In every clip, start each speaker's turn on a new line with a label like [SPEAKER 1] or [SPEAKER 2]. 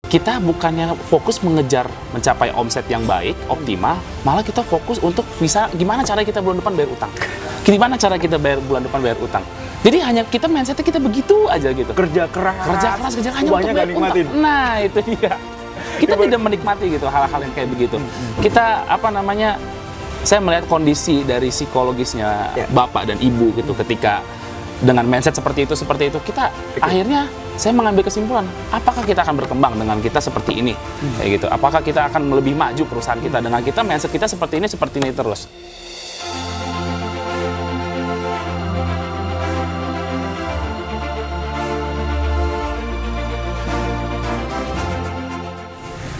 [SPEAKER 1] kita bukannya fokus mencapai omset yang baik, optimal, malah kita fokus untuk bisa gimana cara kita bulan depan bayar utang. Gimana cara kita bulan depan bayar utang. Jadi hanya kita mindsetnya kita begitu aja gitu.
[SPEAKER 2] Kerja keras
[SPEAKER 1] hanya untuk bayar utang. Nah, itu dia. Kita tidak menikmati gitu hal-hal yang kayak begitu. Kita saya melihat kondisi dari psikologisnya bapak dan ibu gitu ketika dengan mindset seperti itu kita akhirnya saya mengambil kesimpulan, apakah kita akan berkembang dengan kita seperti ini kayak gitu, apakah kita akan lebih maju perusahaan kita dengan kita mindset kita seperti ini terus.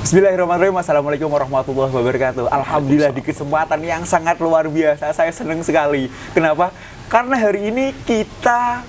[SPEAKER 2] Bismillahirrahmanirrahim. Assalamualaikum warahmatullahi wabarakatuh. Alhamdulillah, di kesempatan yang sangat luar biasa saya senang sekali. Kenapa? Karena hari ini kita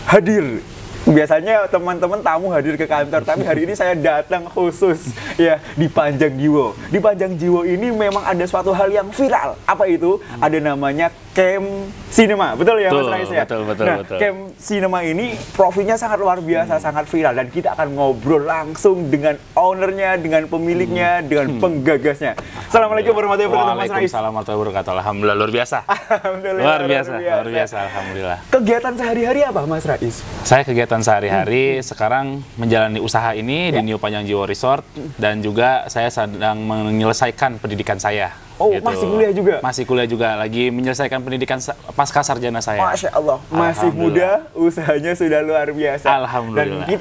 [SPEAKER 2] hadir. Biasanya teman-teman tamu hadir ke kantor, tapi hari ini saya datang khusus ya di Panjang Jiwo. Di Panjang Jiwo ini memang ada suatu hal yang viral. Apa itu? Ada namanya Camp Cinema. Betul ya Mas Rais ya?
[SPEAKER 1] Betul.
[SPEAKER 2] Camp Cinema ini profilnya sangat luar biasa, sangat viral, dan kita akan ngobrol langsung dengan ownernya, dengan pemiliknya, dengan penggagasnya. Assalamualaikum warahmatullahi wabarakatuh Mas Rais.
[SPEAKER 1] Waalaikumsalam warahmatullahi wabarakatuh. Alhamdulillah luar biasa.
[SPEAKER 2] Alhamdulillah.
[SPEAKER 1] Luar biasa. Alhamdulillah.
[SPEAKER 2] Kegiatan sehari-hari apa Mas Rais?
[SPEAKER 1] Saya kegiatan sehari-hari sekarang menjalani usaha ini di New Panjang Jiwo Resort, dan juga saya sedang menyelesaikan pendidikan saya.
[SPEAKER 2] Oh,
[SPEAKER 1] gitu.
[SPEAKER 2] Masih kuliah juga?
[SPEAKER 1] Masih kuliah juga, lagi menyelesaikan pendidikan pasca sarjana saya.
[SPEAKER 2] Masya Allah, masih muda, usahanya sudah luar biasa.
[SPEAKER 1] Alhamdulillah.
[SPEAKER 2] Dan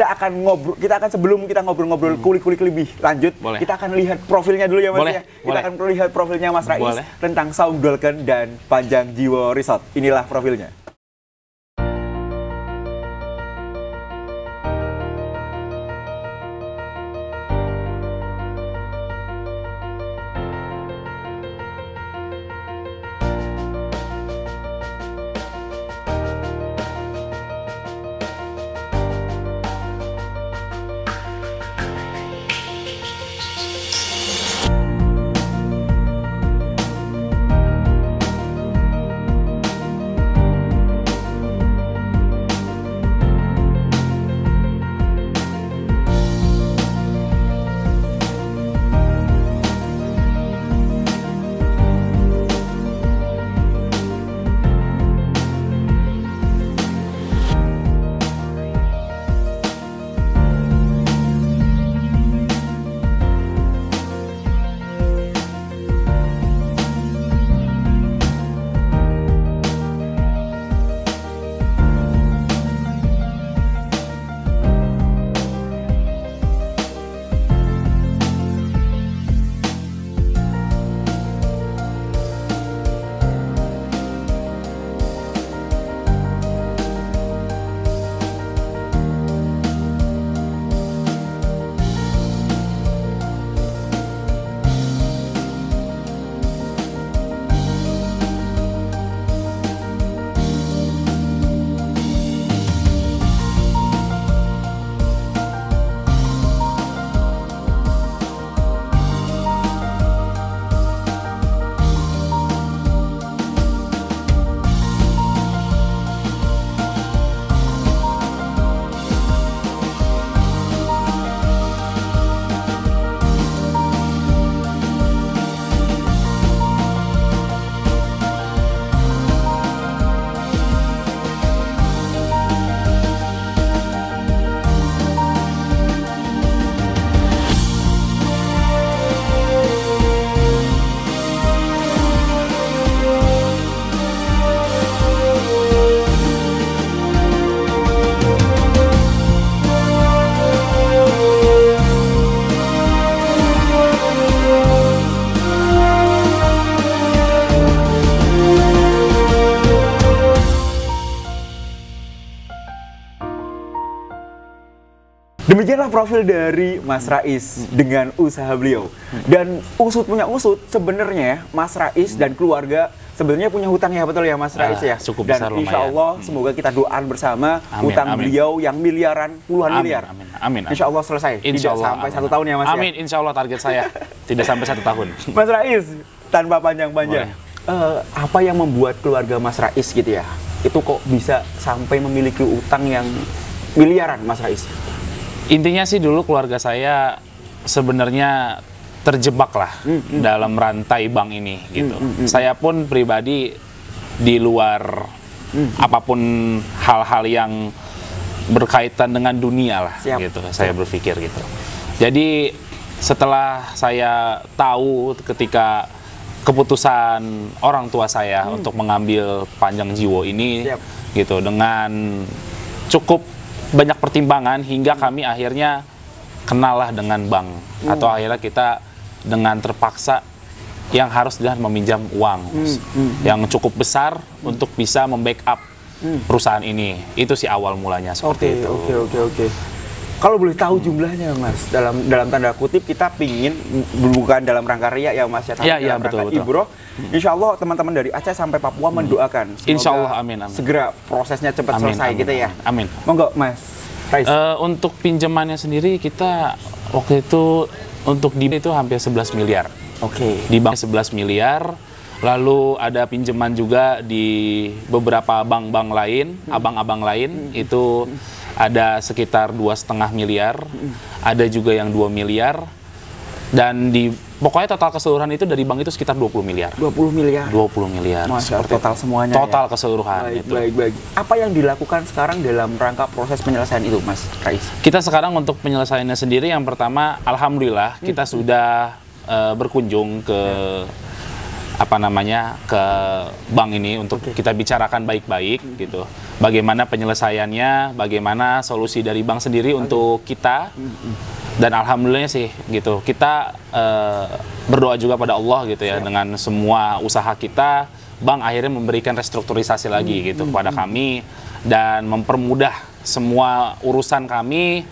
[SPEAKER 2] kita akan sebelum kita ngobrol-ngobrol kulik-kulik lebih lanjut, kita akan lihat profilnya dulu ya Mas ya. Kita akan lihat profilnya Mas Rais tentang Saung-Dolken dan Panjang Jiwo Resort. Inilah profilnya. Demikianlah profil dari Mas Rais dengan usaha beliau. Dan usut punya usut, sebenarnya Mas Rais dan keluarga sebenarnya punya hutang ya, betul ya Mas Rais ya?
[SPEAKER 1] Cukup
[SPEAKER 2] dan
[SPEAKER 1] besar
[SPEAKER 2] insya
[SPEAKER 1] lumayan.
[SPEAKER 2] Allah semoga kita doakan bersama hutang beliau yang miliaran, puluhan miliar.
[SPEAKER 1] Amin.
[SPEAKER 2] Insya Allah selesai.
[SPEAKER 1] Insya Allah,
[SPEAKER 2] tidak sampai 1 tahun ya Mas
[SPEAKER 1] amin,
[SPEAKER 2] ya?
[SPEAKER 1] insya Allah target saya tidak sampai 1 tahun.
[SPEAKER 2] Mas Rais, tanpa panjang-panjang, apa yang membuat keluarga Mas Rais gitu ya, itu kok bisa sampai memiliki utang yang miliaran Mas Rais?
[SPEAKER 1] Intinya sih dulu keluarga saya sebenarnya terjebak lah dalam rantai bank ini gitu. Saya pun pribadi di luar apapun hal-hal yang berkaitan dengan dunia lah gitu. Saya berpikir gitu. Jadi setelah saya tahu ketika keputusan orang tua saya untuk mengambil Panjang Jiwo ini gitu dengan cukup banyak pertimbangan hingga kami akhirnya kenal lah dengan bank atau akhirnya kita dengan terpaksa yang harus dengan meminjam uang yang cukup besar untuk bisa membackup perusahaan ini. Itu sih awal mulanya seperti itu.
[SPEAKER 2] Oke. Kalau boleh tahu jumlahnya Mas, dalam tanda kutip kita pingin bukan dalam rangka riya ya Mas ya, tapi dalam rangka ibroh. Insya Allah teman-teman dari Aceh sampai Papua mendoakan.
[SPEAKER 1] Insya Allah, amin.
[SPEAKER 2] Segera prosesnya cepat selesai gitu ya.
[SPEAKER 1] Amin.
[SPEAKER 2] Monggo Mas Rais.
[SPEAKER 1] Untuk pinjamannya sendiri kita waktu itu untuk di itu hampir 11 miliar.
[SPEAKER 2] Oke.
[SPEAKER 1] Di bank 11 miliar. Lalu ada pinjaman juga di beberapa bank-bank lain, abang-abang lain itu ada sekitar 2,5 miliar, ada juga yang 2 miliar, dan pokoknya total keseluruhan itu dari bank itu sekitar 20 miliar.
[SPEAKER 2] 20 miliar?
[SPEAKER 1] 20 miliar.
[SPEAKER 2] Total semuanya
[SPEAKER 1] total keseluruhan.
[SPEAKER 2] Baik. Apa yang dilakukan sekarang dalam rangka proses penyelesaian itu Mas Rais?
[SPEAKER 1] Kita sekarang untuk penyelesaiannya sendiri, yang pertama Alhamdulillah kita sudah berkunjung ke ke bank ini untuk kita bicarakan baik-baik gitu. Bagaimana penyelesaiannya, bagaimana solusi dari bank sendiri untuk kita. Dan alhamdulillah sih gitu. Kita berdoa juga pada Allah gitu ya, dengan semua usaha kita, bank akhirnya memberikan restrukturisasi lagi gitu kepada kami dan mempermudah semua urusan kami,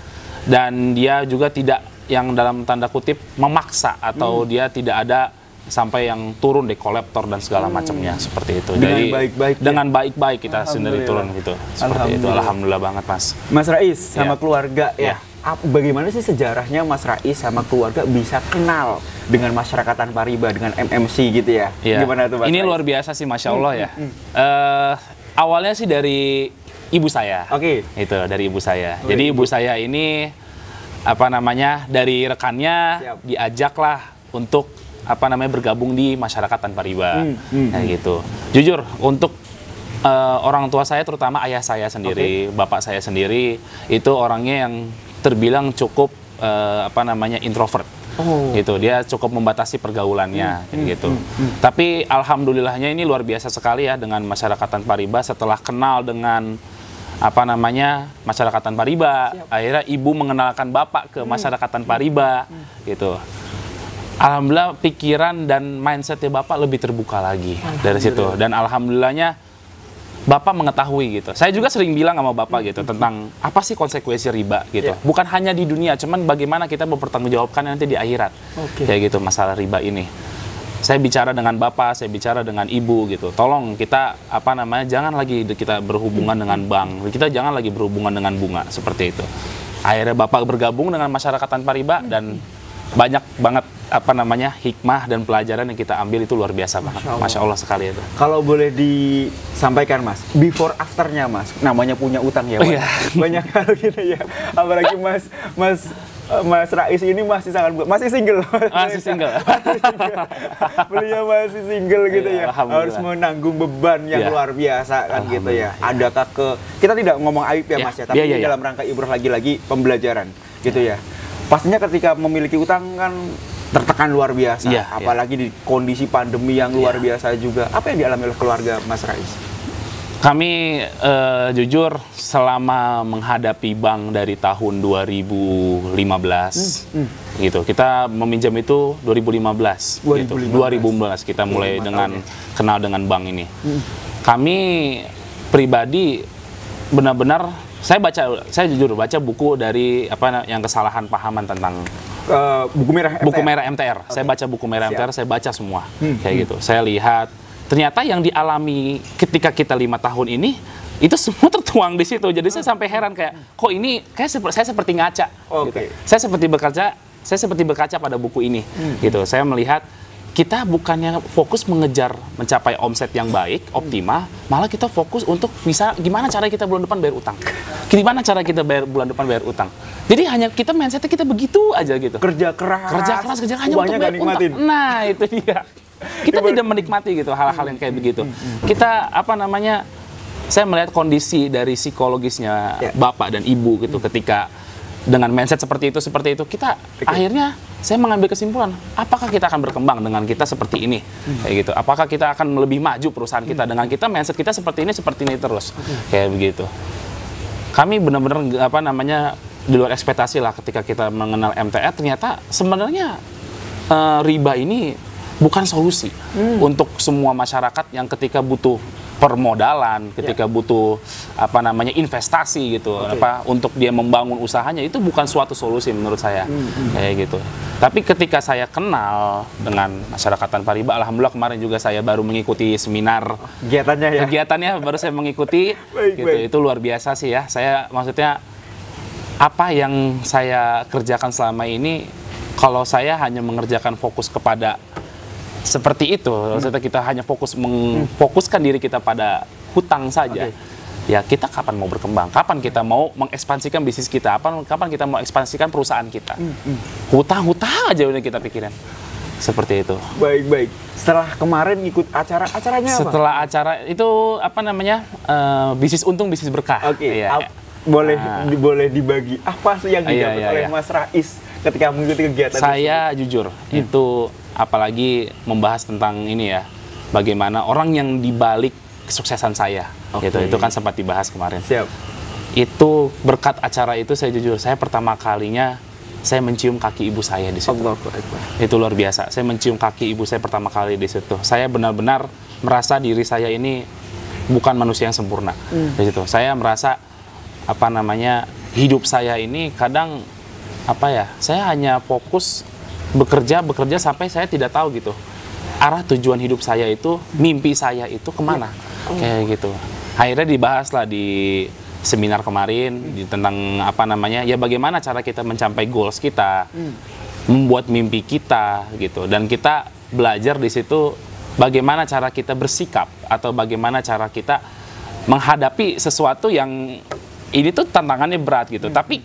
[SPEAKER 1] dan dia juga tidak yang dalam tanda kutip memaksa atau dia tidak ada sampai yang turun di kolektor dan segala macamnya seperti itu. Jadi dengan baik-baik kita sendiri turun gitu. Seperti itu. Alhamdulillah banget Mas.
[SPEAKER 2] Mas Rais sama keluarga ya. Bagaimana sih sejarahnya Mas Rais sama keluarga bisa kenal dengan masyarakat tanpa riba, dengan MMC gitu ya? Gimana tuh Mas?
[SPEAKER 1] Ini luar biasa sih, Masya Allah ya. Awalnya sih dari ibu saya. Itu dari ibu saya. Jadi ibu saya ini dari rekannya diajaklah untuk bergabung di masyarakat tanpa riba, kayak gitu. Jujur untuk orang tua saya, terutama ayah saya sendiri, bapak saya sendiri, itu orangnya yang terbilang cukup introvert, gitu. Dia cukup membatasi pergaulannya, gitu. Tapi alhamdulillahnya ini luar biasa sekali ya dengan masyarakat tanpa riba. Setelah kenal dengan masyarakat tanpa riba, akhirnya ibu mengenalkan bapak ke masyarakat tanpa riba, gitu. Alhamdulillah pikiran dan mindsetnya bapak lebih terbuka lagi dari situ, dan alhamdulillahnya bapak mengetahui gitu. Saya juga sering bilang sama bapak gitu tentang apa sih konsekuensi riba gitu. Bukan hanya di dunia, cuman bagaimana kita mempertanggungjawabkan nanti di akhirat. Kayak gitu masalah riba ini. Saya bicara dengan bapak, saya bicara dengan ibu gitu. Tolong kita jangan lagi kita berhubungan dengan bank. Kita jangan lagi berhubungan dengan bunga seperti itu. Akhirnya bapak bergabung dengan masyarakat tanpa riba, dan banyak banget hikmah dan pelajaran yang kita ambil, itu luar biasa banget. Masya Allah sekali itu.
[SPEAKER 2] Kalau boleh disampaikan Mas, before afternya Mas, namanya punya utang ya Mas. Banyak hal gitu ya. Apalagi Mas Rais ini masih single. Beliau masih single gitu ya. Harus menanggung beban yang luar biasa kan gitu ya. Adakah kita tidak ngomong aib ya Mas ya, tapi dalam rangka ibrah lagi-lagi pembelajaran gitu ya. Pastinya ketika memiliki utang kan tertekan luar biasa, apalagi di kondisi pandemi yang luar biasa juga. Apa yang dialami oleh keluarga Mas Rais?
[SPEAKER 1] Kami jujur selama menghadapi bank dari tahun 2015 gitu. Kita meminjam itu 2015 gitu. 2015 kita mulai kenal dengan bank ini. Kami pribadi benar-benar saya jujur baca buku dari yang kesalahan pahaman tentang buku merah MTR. Saya baca buku merah MTR, saya baca semua kayak gitu. Saya lihat ternyata yang dialami ketika kita 5 tahun ini itu semua tertuang di situ. Jadi saya sampai heran kayak kok ini saya seperti ngaca. Gitu. Saya seperti berkaca pada buku ini gitu. Saya melihat kita bukannya fokus mengejar mencapai omset yang baik, optimal, malah kita fokus untuk bisa gimana cara kita bulan depan bayar utang. Gimana cara kita bulan depan bayar utang. Jadi hanya kita mindsetnya kita begitu aja gitu.
[SPEAKER 2] Kerja keras
[SPEAKER 1] hanya untuk bayar utang. Nah, itu dia. Kita tidak menikmati gitu hal-hal yang kayak begitu. Kita saya melihat kondisi dari psikologisnya bapak dan ibu gitu ketika dengan mindset seperti itu kita akhirnya saya mengambil kesimpulan apakah kita akan berkembang dengan kita seperti ini kayak gitu, apakah kita akan lebih maju perusahaan kita dengan kita mindset kita seperti ini terus kayak begitu. Kami benar-benar di luar ekspektasi lah ketika kita mengenal MTR. Ternyata sebenarnya riba ini bukan solusi untuk semua masyarakat yang ketika butuh permodalan, ketika butuh investasi gitu, untuk dia membangun usahanya, itu bukan suatu solusi menurut saya kayak gitu. Tapi ketika saya kenal dengan masyarakat tanpa riba, alhamdulillah kemarin juga saya baru mengikuti seminar kegiatannya baru saya mengikuti gitu. Itu luar biasa sih ya. Saya maksudnya apa yang saya kerjakan selama ini, kalau saya hanya mengerjakan fokus kepada seperti itu, maksudnya kita hanya memfokuskan diri kita pada hutang saja. Ya kita kapan mau berkembang? Kapan kita mau mengekspansikan bisnis kita? Kapan kita mau ekspansikan perusahaan kita? Hutang aja udah kita pikirin. Seperti itu.
[SPEAKER 2] Baik. Setelah kemarin ikut acaranya apa?
[SPEAKER 1] Setelah acara itu bisnis untung, bisnis berkah.
[SPEAKER 2] Boleh dibagi apa sih yang didapat oleh Mas Rais ketika mengikuti kegiatan
[SPEAKER 1] saya jujur itu apalagi membahas tentang ini ya, bagaimana orang yang dibalik kesuksesan saya gitu. Itu kan sempat dibahas kemarin.
[SPEAKER 2] Siap.
[SPEAKER 1] Itu berkat acara itu saya jujur, saya pertama kalinya saya mencium kaki ibu saya di situ. Itu luar biasa. Saya mencium kaki ibu saya pertama kali di situ. Saya benar-benar merasa diri saya ini bukan manusia yang sempurna. Di situ saya merasa hidup saya ini kadang saya hanya fokus bekerja sampai saya tidak tahu gitu arah tujuan hidup saya itu, mimpi saya itu kemana kayak gitu. Akhirnya dibahas lah di seminar kemarin tentang bagaimana cara kita mencapai goals kita, membuat mimpi kita gitu. Dan kita belajar di situ bagaimana cara kita bersikap atau bagaimana cara kita menghadapi sesuatu yang ini tuh tantangannya berat gitu. Tapi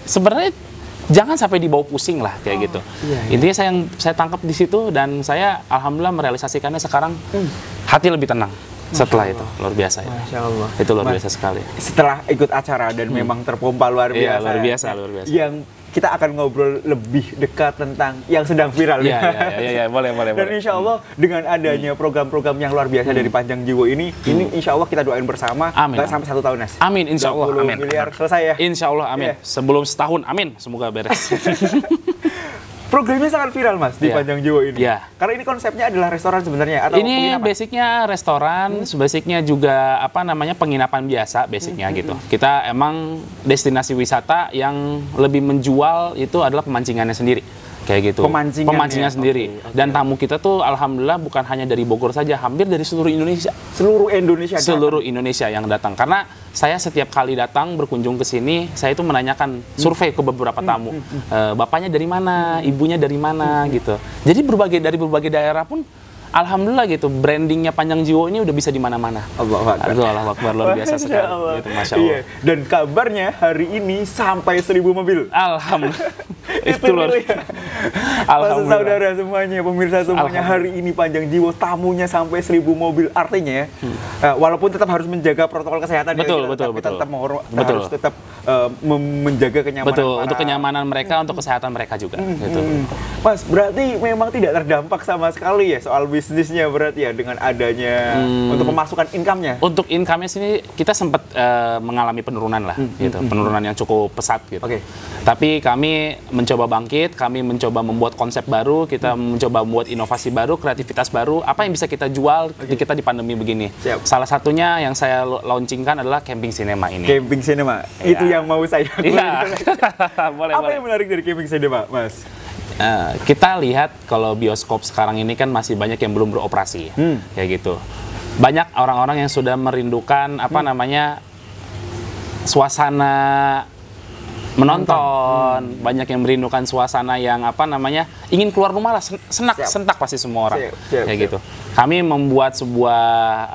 [SPEAKER 1] sebenarnya jangan sampai dibawa pusing lah kayak gitu. Intinya saya tangkap di situ dan saya alhamdulillah merealisasikannya sekarang hati lebih tenang setelah itu. Luar biasa ya.
[SPEAKER 2] Masya Allah.
[SPEAKER 1] Itu luar biasa sekali.
[SPEAKER 2] Setelah ikut acara dan memang terpompa luar biasa.
[SPEAKER 1] Iya, luar biasa.
[SPEAKER 2] Yang kita akan ngobrol lebih dekat tentang yang sedang viral.
[SPEAKER 1] Iya, boleh.
[SPEAKER 2] Dan insya Allah dengan adanya program-program yang luar biasa dari Panjang Jiwo ini insya Allah kita doain bersama.
[SPEAKER 1] Amin.
[SPEAKER 2] Sampai 1 tahun, Nas.
[SPEAKER 1] Amin, insya Allah.
[SPEAKER 2] 20 miliar selesai ya.
[SPEAKER 1] Insya Allah, amin. Sebelum setahun, amin. Semoga beres.
[SPEAKER 2] Programnya sangat viral, Mas, di Panjang Jiwo ini. Karena ini konsepnya adalah restoran sebenarnya atau
[SPEAKER 1] ini penginapan? Basicnya restoran, basicnya juga penginapan biasa, basicnya gitu. Kita emang destinasi wisata yang lebih menjual itu adalah pemancingannya sendiri. Kayak gitu. Pemancingan sendiri. Dan tamu kita tuh alhamdulillah bukan hanya dari Bogor saja, hampir dari seluruh Indonesia. Seluruh Indonesia yang datang. Karena saya setiap kali datang berkunjung ke sini, saya itu menanyakan survei ke beberapa tamu. Bapaknya dari mana, ibunya dari mana gitu. Jadi dari berbagai daerah pun alhamdulillah gitu, brandingnya Panjang Jiwo ini udah bisa di mana-mana.
[SPEAKER 2] Allahu
[SPEAKER 1] Akbar, luar biasa sekali. Gitu, Masya Allah.
[SPEAKER 2] Iya. Dan kabarnya hari ini sampai 1000 mobil.
[SPEAKER 1] Alhamdulillah.
[SPEAKER 2] Itu luar biasa. Alhamdulillah. Saudara semuanya, pemirsa semuanya, hari ini Panjang Jiwo tamunya sampai 1000 mobil. Artinya, walaupun tetap harus menjaga protokol kesehatan,
[SPEAKER 1] betul.
[SPEAKER 2] Harus tetap menjaga kenyamanan.
[SPEAKER 1] Betul, untuk kenyamanan mereka, untuk kesehatan mereka juga. Gitu.
[SPEAKER 2] Mas, berarti memang tidak terdampak sama sekali ya soal bisnisnya berarti ya dengan adanya untuk pemasukan income-nya?
[SPEAKER 1] Untuk income-nya sini kita sempat mengalami penurunan lah, gitu. Penurunan yang cukup pesat gitu. Tapi kami mencoba bangkit, kami mencoba membuat konsep baru, kita mencoba membuat inovasi baru, kreativitas baru, apa yang bisa kita jual ketika kita di pandemi begini. Salah satunya yang saya launchingkan adalah camping cinema ini.
[SPEAKER 2] Camping cinema, itu yang mau saya.
[SPEAKER 1] Boleh.
[SPEAKER 2] Apa yang menarik dari camping cinema, Mas?
[SPEAKER 1] Kita lihat kalau bioskop sekarang ini kan masih banyak yang belum beroperasi, kayak gitu. Banyak orang-orang yang sudah merindukan suasana menonton, banyak yang merindukan suasana yang apa namanya ingin keluar rumah lah, sentak pasti semua orang kayak gitu. Kami membuat sebuah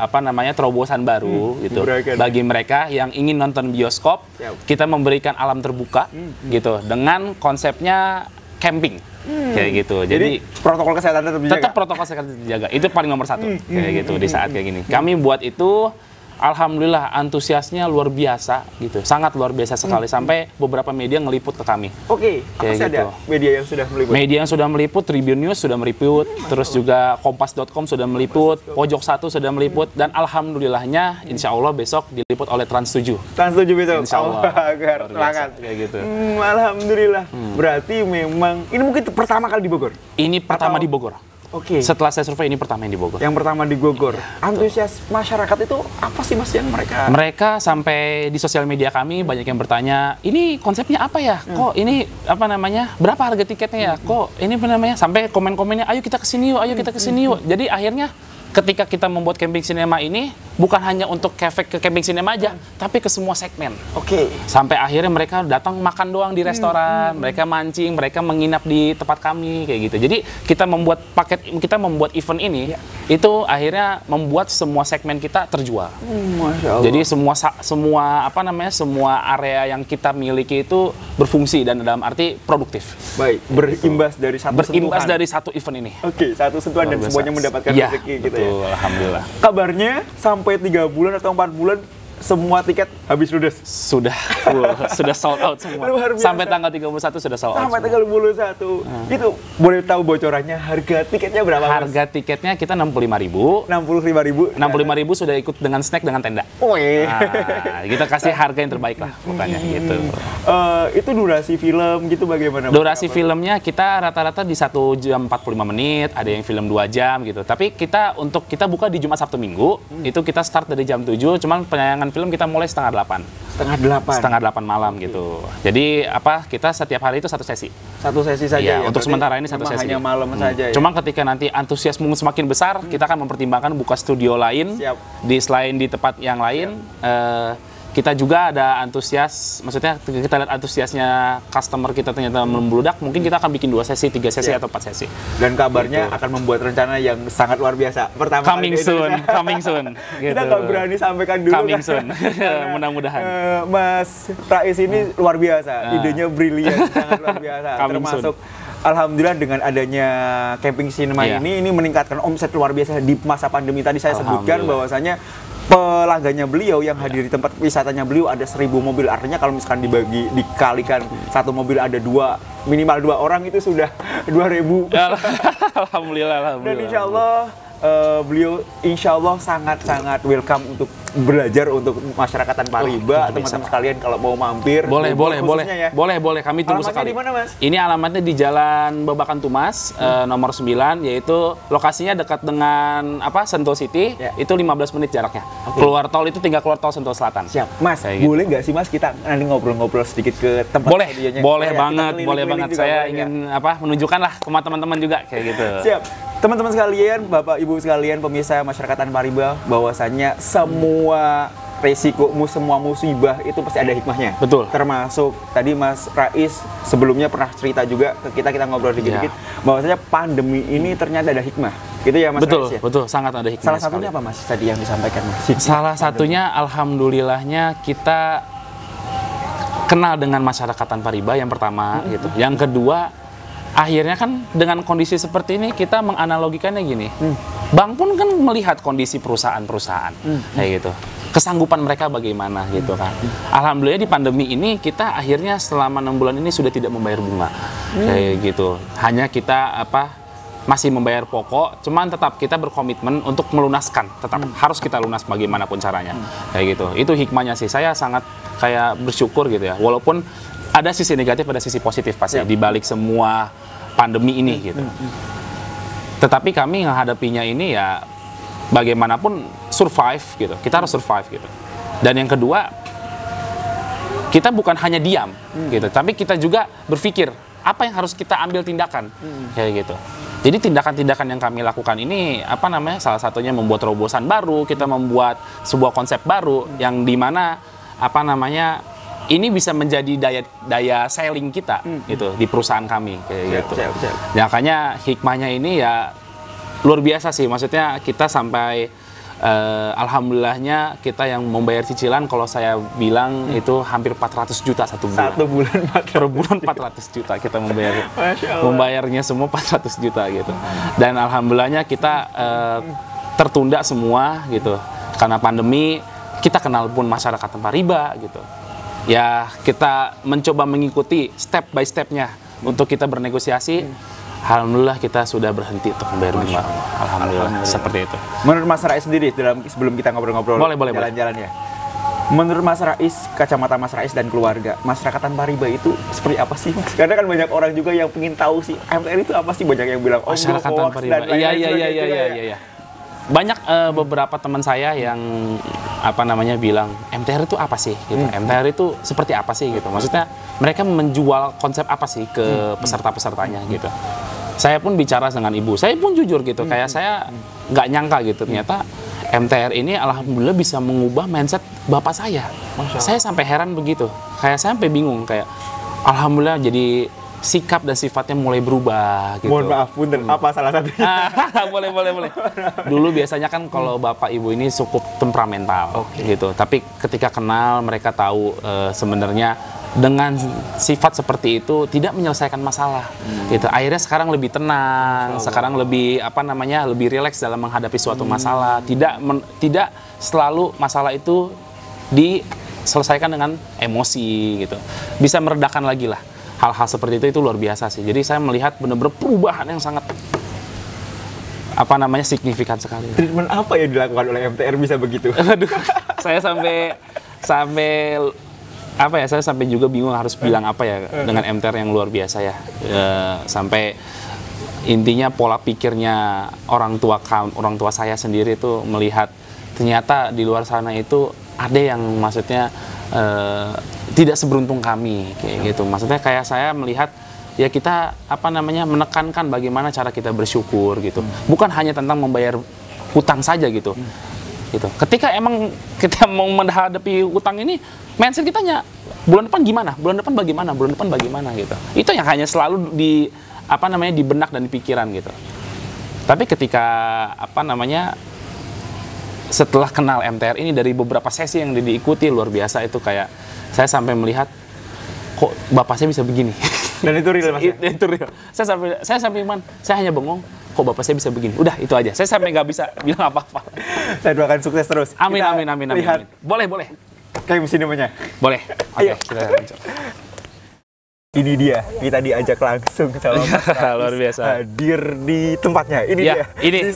[SPEAKER 1] apa namanya terobosan baru gitu bagi mereka yang ingin nonton bioskop. Kita memberikan alam terbuka gitu dengan konsepnya camping kayak gitu. Jadi
[SPEAKER 2] protokol kesehatan
[SPEAKER 1] tetap protokol kesehatan dijaga. Itu paling nomor satu kayak gitu di saat kayak gini. Kami buat itu. Alhamdulillah antusiasnya luar biasa gitu, sangat luar biasa sekali sampai beberapa media ngeliput ke kami.
[SPEAKER 2] Oke, apa sih ada media yang sudah meliput?
[SPEAKER 1] Media yang sudah meliput, Tribun News sudah meliput, terus juga Kompas.com sudah meliput, Pojok 1 sudah meliput, dan alhamdulillahnya insya Allah besok diliput oleh Trans 7.
[SPEAKER 2] Trans 7 besok?
[SPEAKER 1] Insya Allah.
[SPEAKER 2] Semangat.
[SPEAKER 1] Kayak gitu.
[SPEAKER 2] Alhamdulillah. Berarti memang, ini mungkin pertama kali di Bogor?
[SPEAKER 1] Ini pertama di Bogor.
[SPEAKER 2] Oke.
[SPEAKER 1] Setelah saya survei ini pertama yang di Bogor.
[SPEAKER 2] Yang pertama di Bogor. Antusias masyarakat itu apa sih Mas yang mereka?
[SPEAKER 1] Mereka sampai di sosial media kami banyak yang bertanya, ini konsepnya apa ya? Kok ini apa namanya? Berapa harga tiketnya ya? Kok ini apa namanya? Sampai komen-komennya, ayo kita kesini yuk, ayo kita kesini yuk. Jadi akhirnya ketika kita membuat camping cinema ini bukan hanya untuk efek ke camping cinema aja, tapi ke semua segmen.
[SPEAKER 2] Oke.
[SPEAKER 1] Sampai akhirnya mereka datang makan doang di restoran, mereka mancing, mereka menginap di tempat kami kayak gitu. Jadi kita membuat paket, kita membuat event ini itu akhirnya membuat semua segmen kita terjual.
[SPEAKER 2] Masya Allah.
[SPEAKER 1] Jadi semua apa namanya? Semua area yang kita miliki itu berfungsi dan dalam arti produktif.
[SPEAKER 2] Baik, berimbas dari satu
[SPEAKER 1] berimbas
[SPEAKER 2] sentuhan.
[SPEAKER 1] dari satu event ini.
[SPEAKER 2] Oke, satu sentuhan dan semuanya mendapatkan rezeki gitu ya.
[SPEAKER 1] Alhamdulillah.
[SPEAKER 2] Kabarnya sampai 3 bulan atau 4 bulan semua tiket habis ludes.
[SPEAKER 1] Sudah full, sudah sold out semua. Sampai tanggal 31 sudah sold out.
[SPEAKER 2] Sampai tanggal 31. Itu boleh tahu bocorannya harga tiketnya berapa?
[SPEAKER 1] Harga tiketnya kita 65.000.
[SPEAKER 2] 65.000.
[SPEAKER 1] 65.000 sudah ikut dengan snack dengan tenda.
[SPEAKER 2] Wih.
[SPEAKER 1] Nah, kita kasih harga yang terbaik lah pokoknya gitu.
[SPEAKER 2] Itu durasi film gitu bagaimana?
[SPEAKER 1] Durasi filmnya kita rata-rata di 1 jam 45 menit, ada yang film 2 jam gitu. Tapi kita kita buka di Jumat Sabtu Minggu, itu kita start dari jam 7, cuman penayangan film kita mulai setengah 8. Setengah 8 malam gitu. Jadi kita setiap hari itu satu sesi.
[SPEAKER 2] Satu sesi saja ya?
[SPEAKER 1] Untuk sementara ini satu sesi.
[SPEAKER 2] Hanya malam saja ya?
[SPEAKER 1] Cuma ketika nanti antusiasme semakin besar, kita akan mempertimbangkan buka studio lain. Selain di tempat yang lain. Kita juga ada antusias, maksudnya kita lihat antusiasnya customer kita ternyata membludak, mungkin kita akan bikin 2 sesi, 3 sesi atau 4 sesi.
[SPEAKER 2] Dan kabarnya akan membuat rencana yang sangat luar biasa. Pertama
[SPEAKER 1] coming soon. Gitu.
[SPEAKER 2] Kita nggak berani sampaikan dulu.
[SPEAKER 1] Coming soon. Mudah-mudahan.
[SPEAKER 2] Mas Rais ini luar biasa, idenya brilian, sangat luar biasa. Termasuk alhamdulillah dengan adanya camping cinema ini meningkatkan omset luar biasa di masa pandemi tadi saya sebutkan bahwasanya pelanggannya beliau yang hadir di tempat wisatanya beliau ada 1.000 mobil. Artinya kalau misalkan dikalikan satu mobil ada minimal 2 orang itu sudah 2.000.
[SPEAKER 1] Alhamdulillah.
[SPEAKER 2] Dan insya Allah beliau insya Allah sangat-sangat welcome untuk belajar untuk masyarakat Tanpa Riba. Teman-teman sekalian kalau mau mampir
[SPEAKER 1] boleh kami tunggu sekali.
[SPEAKER 2] Di mana, Mas?
[SPEAKER 1] Ini alamatnya di Jalan Babakan Tumas nomor 9, yaitu lokasinya dekat dengan Sentul City. Itu 15 menit jaraknya. Keluar tol itu tinggal keluar tol Sentul Selatan.
[SPEAKER 2] Siap, Mas. Boleh nggak sih Mas kita nanti ngobrol-ngobrol sedikit ke tempat
[SPEAKER 1] studionya? Boleh banget. Saya ingin menunjukkan lah ke teman-teman juga kayak gitu.
[SPEAKER 2] Siap. Teman-teman sekalian, Bapak Ibu sekalian, pemirsa masyarakat Tanpa Riba, bahwasannya semua resiko, semua musibah itu pasti ada hikmahnya.
[SPEAKER 1] Betul.
[SPEAKER 2] Termasuk tadi Mas Rais sebelumnya pernah cerita juga ke kita ngobrol dikit-dikit bahwasanya pandemi ini ternyata ada hikmah. Gitu ya Mas Rais ya? Betul,
[SPEAKER 1] sangat ada hikmah.
[SPEAKER 2] Salah satunya apa Mas tadi yang disampaikan Mas?
[SPEAKER 1] Salah satunya alhamdulillahnya kita kenal dengan masyarakat Tanpa Riba yang pertama gitu. Yang kedua, akhirnya kan dengan kondisi seperti ini kita menganalogikannya gini. Bank pun kan melihat kondisi perusahaan-perusahaan kayak gitu. Kesanggupan mereka bagaimana gitu kan. Alhamdulillah di pandemi ini kita akhirnya selama 6 bulan ini sudah tidak membayar bunga. Kayak gitu. Hanya kita masih membayar pokok, cuman tetap kita berkomitmen untuk melunaskan, tetap harus kita lunas bagaimanapun caranya. Kayak gitu. Itu hikmahnya sih. Saya sangat kayak bersyukur gitu ya. Walaupun ada sisi negatif, ada sisi positif pasti di balik semua pandemi ini gitu. Tetapi kami menghadapinya ini ya bagaimanapun survive gitu. Kita harus survive gitu. Dan yang kedua, kita bukan hanya diam gitu, tapi kita juga berpikir apa yang harus kita ambil tindakan kayak gitu. Jadi tindakan-tindakan yang kami lakukan ini salah satunya membuat terobosan baru, kita membuat sebuah konsep baru yang dimana ini bisa menjadi daya selling kita gitu di perusahaan kami kayak gitu. Ya, makanya hikmahnya ini ya luar biasa sih, maksudnya kita sampai alhamdulillahnya kita yang membayar cicilan, kalau saya bilang itu hampir 400 juta satu bulan.
[SPEAKER 2] Satu bulan
[SPEAKER 1] per bulan 400 juta kita membayarnya semua 400 juta gitu. Dan alhamdulillahnya kita tertunda semua gitu karena pandemi. Kita kenal pun masyarakat tanpa riba gitu. Ya kita mencoba mengikuti step by stepnya untuk kita bernegosiasi. Alhamdulillah kita sudah berhenti untuk membayar bunga. Alhamdulillah seperti itu.
[SPEAKER 2] Menurut Mas Rais sendiri, sebelum kita ngobrol-ngobrol jalan-jalan ya, menurut Mas Rais, kacamata Mas Rais dan keluarga, masyarakat tanpa riba itu seperti apa sih, Mas? Apa? Karena kan banyak orang juga yang pengen tahu sih MTR itu apa sih, banyak yang bilang
[SPEAKER 1] masyarakat tanpa riba. Iya. Banyak beberapa teman saya yang bilang MTR itu apa sih gitu. MTR itu seperti apa sih gitu. Maksudnya mereka menjual konsep apa sih ke peserta-pesertanya gitu. Saya pun bicara dengan ibu, saya pun jujur gitu, kayak saya nggak nyangka gitu ternyata MTR ini alhamdulillah bisa mengubah mindset bapak saya. Saya sampai heran begitu, kayak saya sampai bingung, kayak alhamdulillah jadi sikap dan sifatnya mulai berubah gitu.
[SPEAKER 2] Mohon maaf, punten, apa salah satunya?
[SPEAKER 1] Boleh. Dulu biasanya kan kalau bapak ibu ini cukup temperamental gitu. Tapi ketika kenal mereka tahu sebenarnya dengan sifat seperti itu tidak menyelesaikan masalah gitu. Akhirnya sekarang lebih tenang, sekarang lebih lebih rileks dalam menghadapi suatu masalah. Tidak selalu masalah itu diselesaikan dengan emosi gitu. Bisa meredakan lagi lah. Hal-hal seperti itu luar biasa sih. Jadi saya melihat benar-benar perubahan yang sangat signifikan sekali.
[SPEAKER 2] Treatment apa yang dilakukan oleh MTR bisa begitu?
[SPEAKER 1] Aduh, saya sampai saya sampai juga bingung harus bilang apa ya dengan MTR yang luar biasa ya. Sampai intinya pola pikirnya orang tua saya sendiri itu melihat ternyata di luar sana itu ada yang maksudnya tidak seberuntung kami kayak gitu. Maksudnya kayak saya melihat ya kita menekankan bagaimana cara kita bersyukur gitu. Bukan hanya tentang membayar hutang saja gitu. Gitu. Ketika emang kita mau menghadapi hutang ini, mindset kitanya bulan depan gimana? Bulan depan bagaimana? Bulan depan bagaimana gitu. Itu yang hanya selalu di benak dan di pikiran gitu. Tapi ketika setelah kenal MTR ini dari beberapa sesi yang diikuti luar biasa itu kayak saya sampai melihat kok bapak saya bisa begini.
[SPEAKER 2] Dan itu real Mas.
[SPEAKER 1] Itu real. Saya sampai saya hanya bengong kok bapak saya bisa begini. Udah itu aja. Saya sampai nggak bisa bilang apa-apa.
[SPEAKER 2] Saya doakan sukses terus.
[SPEAKER 1] Amin. Boleh.
[SPEAKER 2] Kayak sinemanya.
[SPEAKER 1] Boleh. Oke, kita lanjut.
[SPEAKER 2] Ini dia, kita diajak langsung sama Mas Rais
[SPEAKER 1] luar biasa
[SPEAKER 2] hadir di tempatnya. Ini dia.
[SPEAKER 1] Ini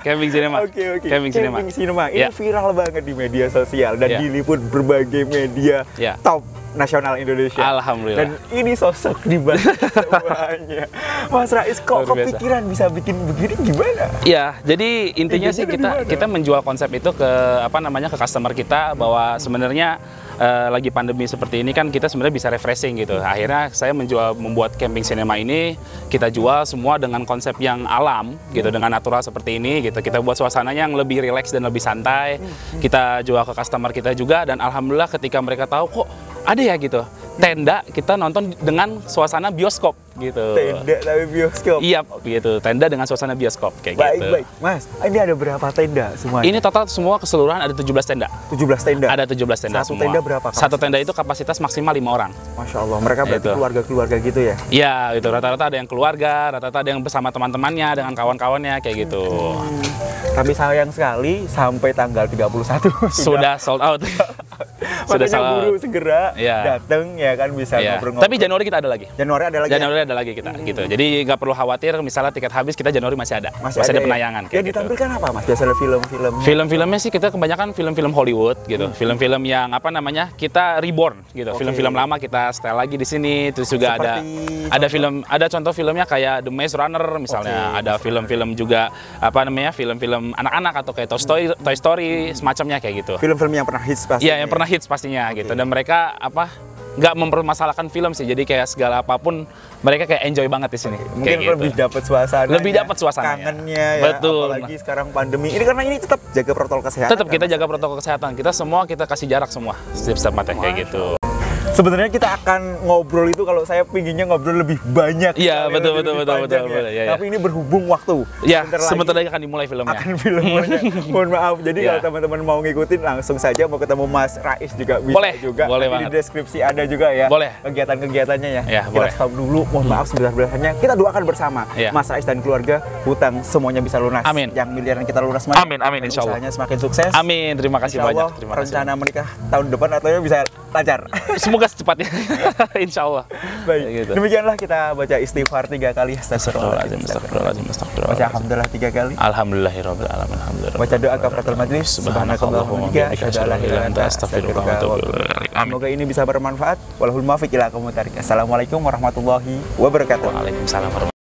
[SPEAKER 1] Camping Cinema.
[SPEAKER 2] Oke.
[SPEAKER 1] Camping
[SPEAKER 2] Cinema. Ini viral banget di media sosial dan diliput berbagai media top nasional Indonesia.
[SPEAKER 1] Alhamdulillah.
[SPEAKER 2] Dan ini sosok di balik semuanya. Mas Rais kok kepikiran bisa bikin begini gimana?
[SPEAKER 1] Ya, jadi intinya sih kita menjual konsep itu ke ke customer kita bahwa sebenarnya lagi pandemi seperti ini kan kita sebenarnya bisa refreshing gitu. Akhirnya saya membuat Camping Cinema ini kita jual semua dengan konsep yang alam gitu, dengan natural seperti ini gitu. Kita buat suasananya yang lebih rileks dan lebih santai. Kita jual ke customer kita juga dan alhamdulillah ketika mereka tahu kok ada ya gitu tenda, kita nonton dengan suasana bioskop gitu.
[SPEAKER 2] Tenda tapi bioskop.
[SPEAKER 1] Iya gitu, tenda dengan suasana bioskop kayak gitu.
[SPEAKER 2] Baik. Mas, ini ada berapa tenda semuanya?
[SPEAKER 1] Ini total semua keseluruhan ada 17 tenda.
[SPEAKER 2] 17 tenda?
[SPEAKER 1] Ada 17 tenda
[SPEAKER 2] Satu
[SPEAKER 1] semua.
[SPEAKER 2] Tenda berapa?
[SPEAKER 1] Satu tenda itu kapasitas maksimal 5 orang.
[SPEAKER 2] Masya Allah, mereka berarti keluarga-keluarga gitu ya? Iya,
[SPEAKER 1] itu rata-rata ada yang keluarga, rata-rata ada yang bersama teman-temannya, dengan kawan-kawannya kayak gitu.
[SPEAKER 2] Tapi sayang sekali sampai tanggal 31
[SPEAKER 1] sudah sold out.
[SPEAKER 2] Sudah buru segera datang ya kan bisa ngobrol-ngobrol.
[SPEAKER 1] Tapi Januari kita ada lagi.
[SPEAKER 2] Januari ada lagi
[SPEAKER 1] kita gitu. Jadi nggak perlu khawatir misalnya tiket habis, kita Januari masih ada. Masih ada penayangan.
[SPEAKER 2] Ya ditampilkan apa Mas? Biasanya film-film.
[SPEAKER 1] Film-filmnya sih kita kebanyakan film-film Hollywood gitu. Film-film yang kita reborn gitu. Film-film lama kita setel lagi di sini. Terus juga ada contoh filmnya kayak The Maze Runner misalnya. Ada film-film juga film-film anak-anak atau kayak Toy Story semacamnya kayak gitu.
[SPEAKER 2] Film-film yang pernah hits pasti.
[SPEAKER 1] Iya, yang pernah hits pastinya gitu. Dan mereka nggak mempermasalahkan film sih. Jadi kayak segala apapun mereka kayak enjoy banget di sini.
[SPEAKER 2] Mungkin lebih dapat suasana.
[SPEAKER 1] Lebih dapat suasana.
[SPEAKER 2] Kangennya ya.
[SPEAKER 1] Betul.
[SPEAKER 2] Apalagi sekarang pandemi. Ini karena ini tetap jaga protokol kesehatan.
[SPEAKER 1] Tetap kita jaga protokol kesehatan. Kita kasih jarak semua setiap tempatnya kayak gitu.
[SPEAKER 2] Sebenarnya kita akan ngobrol itu kalau saya pinginnya ngobrol lebih banyak.
[SPEAKER 1] Iya, betul. Ya.
[SPEAKER 2] Tapi ini berhubung waktu.
[SPEAKER 1] Ya, sebentar lagi akan dimulai filmnya.
[SPEAKER 2] Mohon maaf. Jadi kalau teman-teman mau ngikutin langsung saja, mau ketemu Mas Rais juga bisa juga.
[SPEAKER 1] Boleh
[SPEAKER 2] Nanti
[SPEAKER 1] banget.
[SPEAKER 2] di deskripsi ada juga ya.
[SPEAKER 1] Boleh.
[SPEAKER 2] Kegiatan-kegiatannya ya.
[SPEAKER 1] Ya,
[SPEAKER 2] Kita
[SPEAKER 1] boleh.
[SPEAKER 2] stop dulu. Mohon maaf sebesar-besarnya. Kita doakan bersama.
[SPEAKER 1] Ya.
[SPEAKER 2] Mas Rais dan keluarga hutang semuanya bisa lunas.
[SPEAKER 1] Amin.
[SPEAKER 2] Yang miliaran kita lunas mana?
[SPEAKER 1] Amin, insya Allah.
[SPEAKER 2] Usahanya semakin sukses.
[SPEAKER 1] Amin, terima kasih
[SPEAKER 2] Insya
[SPEAKER 1] banyak.
[SPEAKER 2] Allah,
[SPEAKER 1] Terima kasih.
[SPEAKER 2] rencana menikah tahun depan atau bisa lancar.
[SPEAKER 1] Semoga secepatnya. Insya Allah.
[SPEAKER 2] Baik,
[SPEAKER 1] Gitu.
[SPEAKER 2] demikianlah kita baca istighfar 3 kali.
[SPEAKER 1] Astagfirullahaladzim.
[SPEAKER 2] Baca alhamdulillah 3 kali.
[SPEAKER 1] Alhamdulillahirabbil alamin.
[SPEAKER 2] Baca doa kafaratul majlis.
[SPEAKER 1] Subhanakallahumma wa bihamdika asyhadu an la ilaha illa anta astaghfiruka wa atubu ilaik. Amin.
[SPEAKER 2] Semoga ini bisa bermanfaat. Walahul muwaffiq ila aqwamit thariq. Assalamualaikum warahmatullahi wabarakatuh.
[SPEAKER 1] Waalaikumsalam warahmatullahi wabarakatuh.